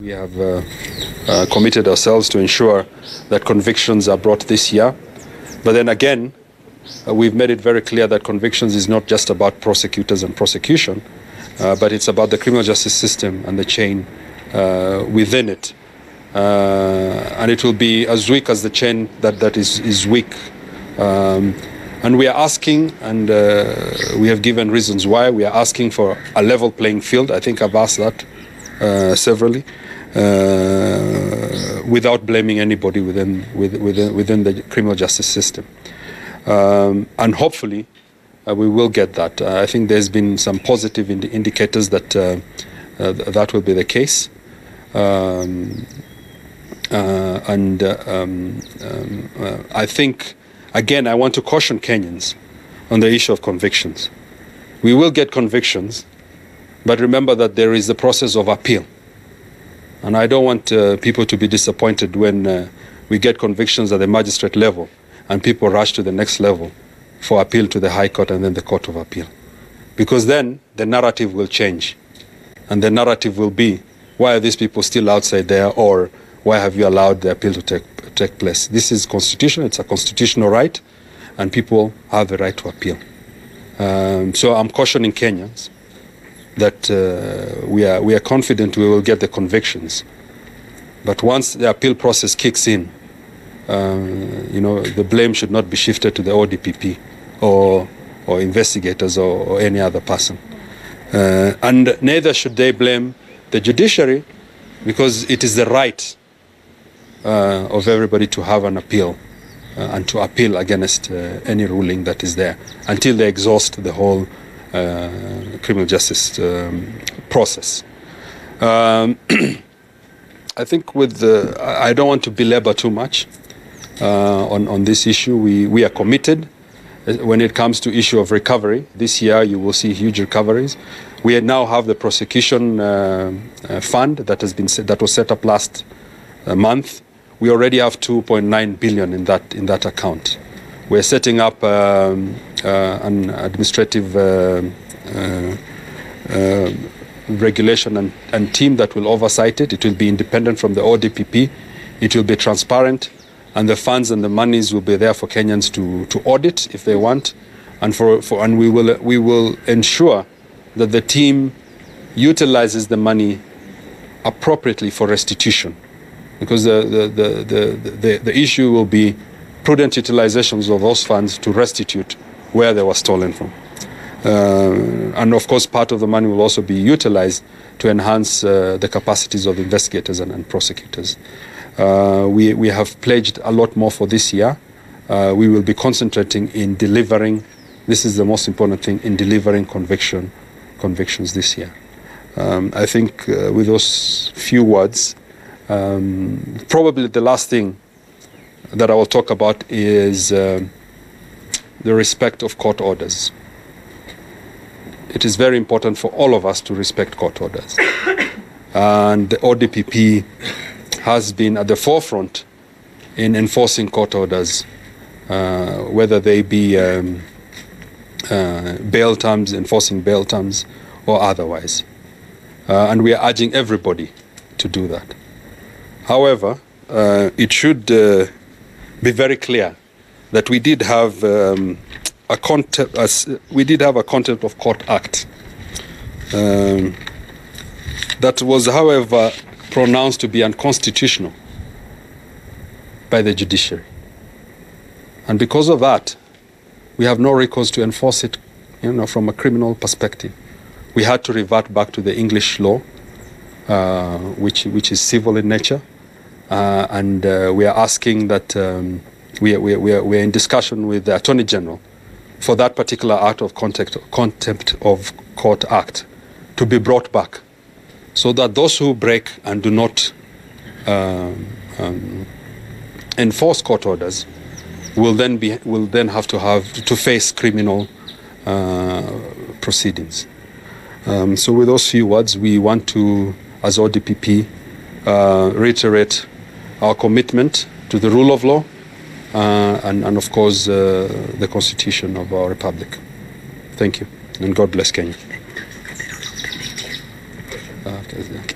We have committed ourselves to ensure that convictions are brought this year. But then again, we've made it very clear that convictions is not just about prosecutors and prosecution, but it's about the criminal justice system and the chain within it. And it will be as weak as the chain that is weak. And we are asking, and we have given reasons why, we are asking for a level playing field. I think I've asked that severally, without blaming anybody within the criminal justice system. And hopefully we will get that. I think there's been some positive indicators that that will be the case. I think, again, I want to caution Kenyans on the issue of convictions. We will get convictions, but remember that there is the process of appeal. And I don't want people to be disappointed when we get convictions at the magistrate level and people rush to the next level for appeal to the High Court and then the Court of Appeal. Because then the narrative will change. And the narrative will be, why are these people still outside there, or why have you allowed the appeal to take place? This is constitutional, it's a constitutional right, and people have the right to appeal. So I'm cautioning Kenyans that we are confident we will get the convictions. But once the appeal process kicks in, you know, the blame should not be shifted to the ODPP or investigators or any other person. And neither should they blame the judiciary, because it is the right of everybody to have an appeal and to appeal against any ruling that is there until they exhaust the whole criminal justice process. I think I don't want to belabor too much on this issue. We are committed. When it comes to issue of recovery, this year you will see huge recoveries. We now have the prosecution fund that was set up last month. We already have 2.9 billion in that account. We're setting up an administrative regulation and team that will oversight it. It will be independent from the ODPP. It will be transparent, and the funds and the monies will be there for Kenyans to audit if they want, and we will ensure that the team utilizes the money appropriately for restitution, because the issue will be prudent utilizations of those funds to restitute where they were stolen from. And of course, part of the money will also be utilized to enhance the capacities of investigators and prosecutors. We have pledged a lot more for this year. We will be concentrating in delivering, this is the most important thing, in delivering convictions this year. I think with those few words, probably the last thing that I will talk about is the respect of court orders. It is very important for all of us to respect court orders. And the ODPP has been at the forefront in enforcing court orders, whether they be bail terms, enforcing bail terms, or otherwise. And we are urging everybody to do that. However, it should be very clear that we did have a contempt of court act that was, however, pronounced to be unconstitutional by the judiciary. And because of that, we have no recourse to enforce it, from a criminal perspective. We had to revert back to the English law, which is civil in nature, and we are asking that we are in discussion with the Attorney General for that particular act of contempt of court act to be brought back, so that those who break and do not enforce court orders will then have to face criminal proceedings. So with those few words, we want to, as ODPP, reiterate our commitment to the rule of law and of course the Constitution of our Republic. Thank you, and God bless Kenya.